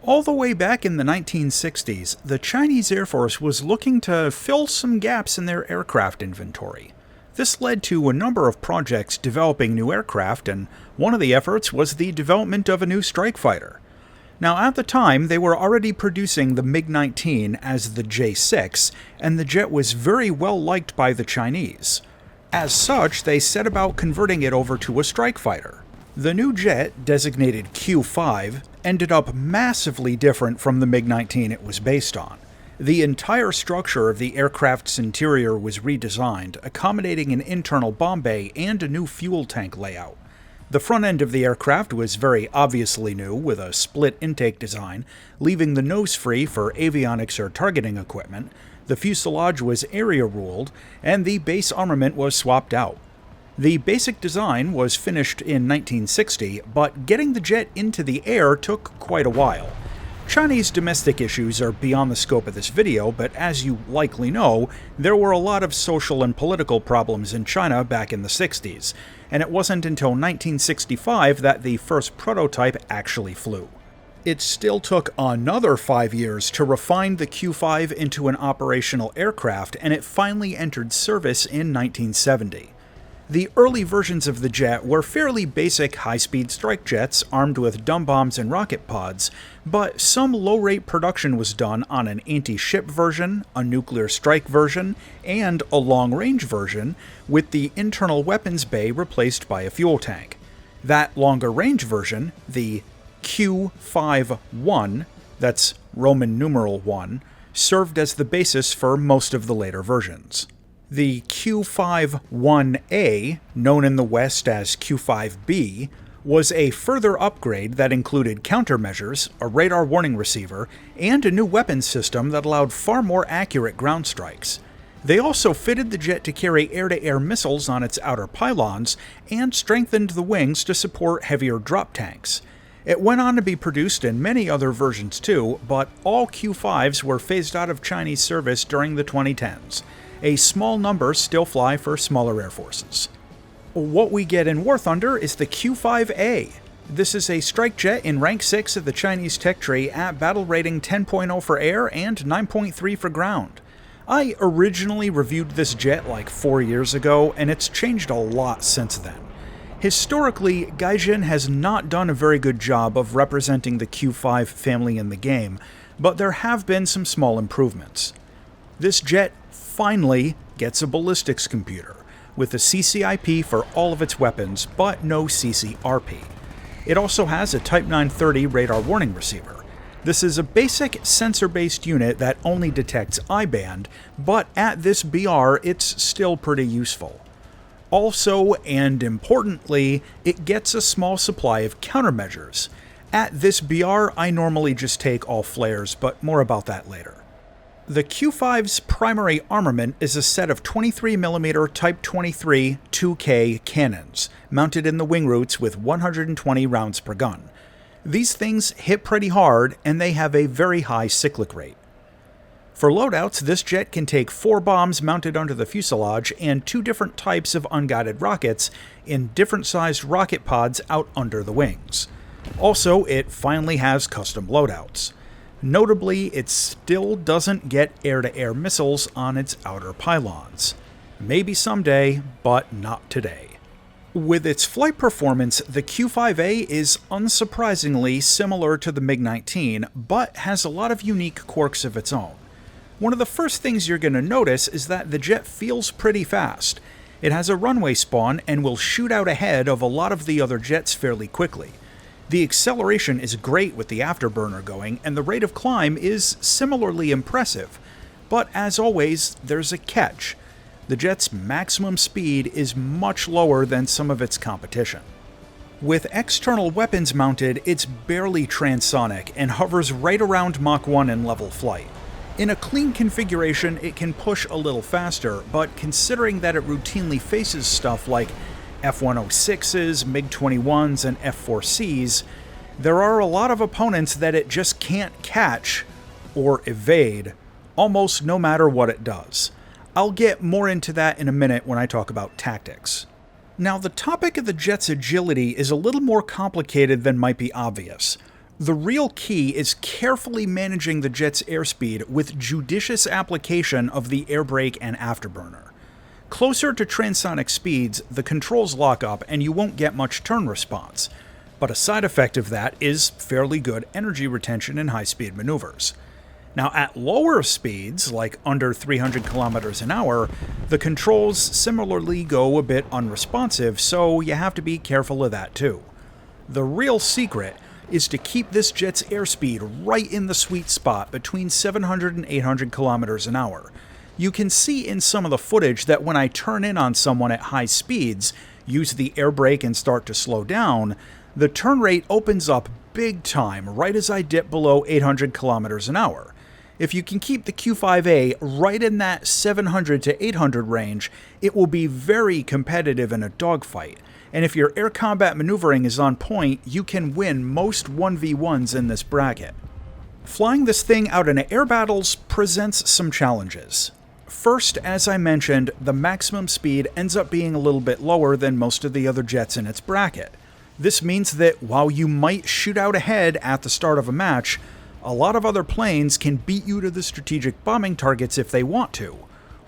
All the way back in the 1960s, the Chinese Air Force was looking to fill some gaps in their aircraft inventory. This led to a number of projects developing new aircraft, and one of the efforts was the development of a new strike fighter. Now, at the time, they were already producing the MiG-19 as the J-6, and the jet was very well liked by the Chinese. As such, they set about converting it over to a strike fighter. The new jet, designated Q-5, ended up massively different from the MiG-19 it was based on. The entire structure of the aircraft's interior was redesigned, accommodating an internal bomb bay and a new fuel tank layout. The front end of the aircraft was very obviously new, with a split intake design, leaving the nose free for avionics or targeting equipment. The fuselage was area-ruled, and the base armament was swapped out. The basic design was finished in 1960, but getting the jet into the air took quite a while. Chinese domestic issues are beyond the scope of this video, but as you likely know, there were a lot of social and political problems in China back in the 60s, and it wasn't until 1965 that the first prototype actually flew. It still took another 5 years to refine the Q-5 into an operational aircraft, and it finally entered service in 1970. The early versions of the jet were fairly basic high-speed strike jets armed with dumb bombs and rocket pods, but some low-rate production was done on an anti-ship version, a nuclear strike version, and a long-range version, with the internal weapons bay replaced by a fuel tank. That longer-range version, the Q-5A, that's Roman numeral 1, served as the basis for most of the later versions. The Q-5A, known in the West as Q-5B, was a further upgrade that included countermeasures, a radar warning receiver, and a new weapons system that allowed far more accurate ground strikes. They also fitted the jet to carry air-to-air missiles on its outer pylons and strengthened the wings to support heavier drop tanks. It went on to be produced in many other versions too, but all Q-5s were phased out of Chinese service during the 2010s. A small number still fly for smaller air forces. What we get in War Thunder is the Q-5A. This is a strike jet in rank 6 of the Chinese tech tree at battle rating 10.0 for air and 9.3 for ground. I originally reviewed this jet like 4 years ago, and it's changed a lot since then. Historically, Gaijin has not done a very good job of representing the Q-5 family in the game, but there have been some small improvements. This jet finally gets a ballistics computer, with a CCIP for all of its weapons, but no CCRP. It also has a Type 930 radar warning receiver. This is a basic sensor-based unit that only detects I-band, but at this BR it's still pretty useful. Also, and importantly, it gets a small supply of countermeasures. At this BR, I normally just take all flares, but more about that later. The Q-5's primary armament is a set of 23mm Type 23 2K cannons, mounted in the wing roots with 120 rounds per gun. These things hit pretty hard, and they have a very high cyclic rate. For loadouts, this jet can take 4 bombs mounted under the fuselage and 2 different types of unguided rockets in different sized rocket pods out under the wings. Also, it finally has custom loadouts. Notably, it still doesn't get air-to-air missiles on its outer pylons. Maybe someday, but not today. With its flight performance, the Q-5A is unsurprisingly similar to the MiG-19, but has a lot of unique quirks of its own. One of the first things you're going to notice is that the jet feels pretty fast. It has a runway spawn and will shoot out ahead of a lot of the other jets fairly quickly. The acceleration is great with the afterburner going, and the rate of climb is similarly impressive. But as always, there's a catch. The jet's maximum speed is much lower than some of its competition. With external weapons mounted, it's barely transonic and hovers right around Mach 1 in level flight. In a clean configuration, it can push a little faster, but considering that it routinely faces stuff like F-106s, MiG-21s, and F-4Cs, there are a lot of opponents that it just can't catch or evade, almost no matter what it does. I'll get more into that in a minute when I talk about tactics. Now, the topic of the jet's agility is a little more complicated than might be obvious. The real key is carefully managing the jet's airspeed with judicious application of the air brake and afterburner. Closer to transonic speeds, the controls lock up and you won't get much turn response, but a side effect of that is fairly good energy retention in high-speed maneuvers. Now, at lower speeds, like under 300 kilometers an hour, the controls similarly go a bit unresponsive, so you have to be careful of that too. The real secret is to keep this jet's airspeed right in the sweet spot between 700 and 800 kilometers an hour. You can see in some of the footage that when I turn in on someone at high speeds, use the air brake and start to slow down, the turn rate opens up big time right as I dip below 800 kilometers an hour. If you can keep the Q-5A right in that 700 to 800 range, it will be very competitive in a dogfight. And if your air combat maneuvering is on point, you can win most 1v1s in this bracket. Flying this thing out in air battles presents some challenges. First, as I mentioned, the maximum speed ends up being a little bit lower than most of the other jets in its bracket. This means that while you might shoot out ahead at the start of a match, a lot of other planes can beat you to the strategic bombing targets if they want to,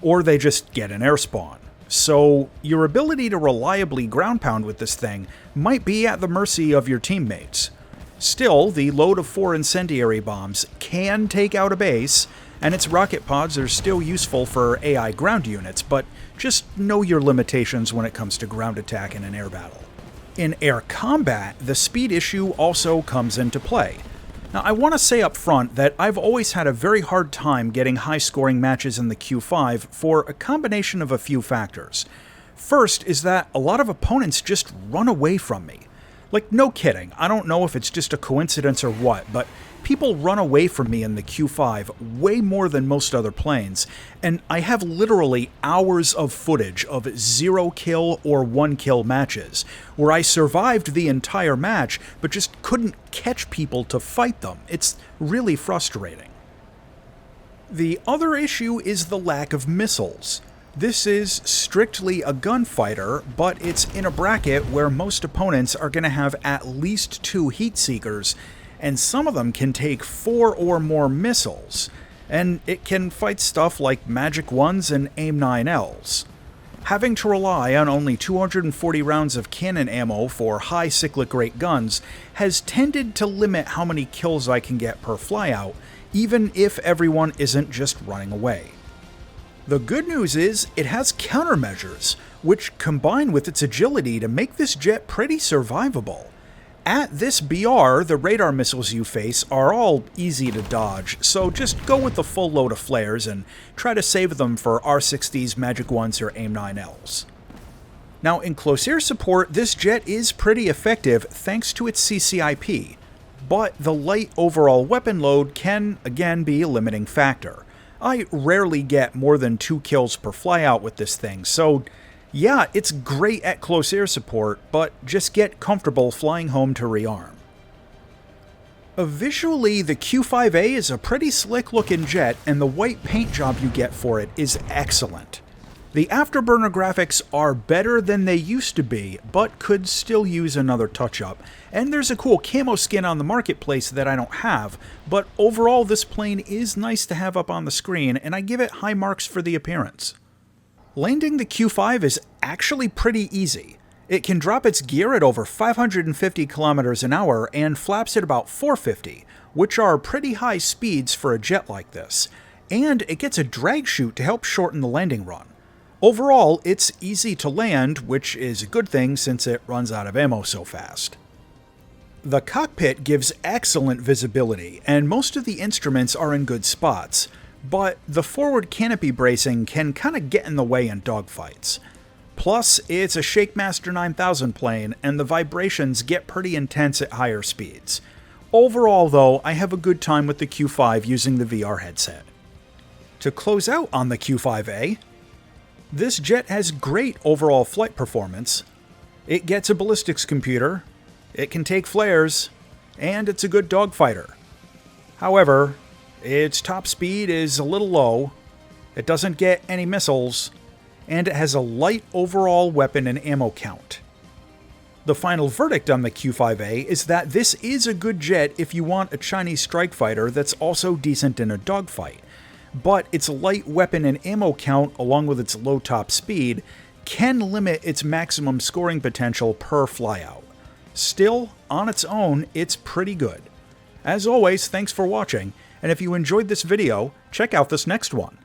or they just get an air spawn. So your ability to reliably ground pound with this thing might be at the mercy of your teammates. Still, the load of 4 incendiary bombs can take out a base, and its rocket pods are still useful for AI ground units, but just know your limitations when it comes to ground attack in an air battle. In air combat, the speed issue also comes into play. Now, I want to say up front that I've always had a very hard time getting high-scoring matches in the Q5 for a combination of a few factors. First is that a lot of opponents just run away from me. Like, no kidding, I don't know if it's just a coincidence or what, but people run away from me in the Q5 way more than most other planes, and I have literally hours of footage of 0 kill or 1 kill matches, where I survived the entire match, but just couldn't catch people to fight them. It's really frustrating. The other issue is the lack of missiles. This is strictly a gunfighter, but it's in a bracket where most opponents are going to have at least 2 heat seekers, and some of them can take 4 or more missiles, and it can fight stuff like Magic 1s and AIM-9Ls. Having to rely on only 240 rounds of cannon ammo for high cyclic rate guns has tended to limit how many kills I can get per flyout, even if everyone isn't just running away. The good news is it has countermeasures, which combine with its agility to make this jet pretty survivable. At this BR, the radar missiles you face are all easy to dodge, so just go with the full load of flares and try to save them for R60s, Magic 1s, or AIM-9Ls. Now, in close air support, this jet is pretty effective thanks to its CCIP, but the light overall weapon load can, again, be a limiting factor. I rarely get more than 2 kills per flyout with this thing, so yeah, it's great at close air support, but just get comfortable flying home to rearm. Visually, the Q-5A is a pretty slick looking jet, and the white paint job you get for it is excellent. The afterburner graphics are better than they used to be, but could still use another touch-up, and there's a cool camo skin on the marketplace that I don't have, but overall this plane is nice to have up on the screen, and I give it high marks for the appearance. Landing the Q5 is actually pretty easy. It can drop its gear at over 550 kilometers an hour and flaps at about 450, which are pretty high speeds for a jet like this, and it gets a drag chute to help shorten the landing run. Overall, it's easy to land, which is a good thing since it runs out of ammo so fast. The cockpit gives excellent visibility, and most of the instruments are in good spots, but the forward canopy bracing can kind of get in the way in dogfights. Plus, it's a Shakemaster 9000 plane, and the vibrations get pretty intense at higher speeds. Overall, though, I have a good time with the Q5 using the VR headset. To close out on the Q5A, this jet has great overall flight performance. It gets a ballistics computer, it can take flares, and it's a good dogfighter. However, its top speed is a little low, it doesn't get any missiles, and it has a light overall weapon and ammo count. The final verdict on the Q-5A is that this is a good jet if you want a Chinese strike fighter that's also decent in a dogfight, but its light weapon and ammo count, along with its low top speed, can limit its maximum scoring potential per flyout. Still, on its own, it's pretty good. As always, thanks for watching, and if you enjoyed this video, check out this next one.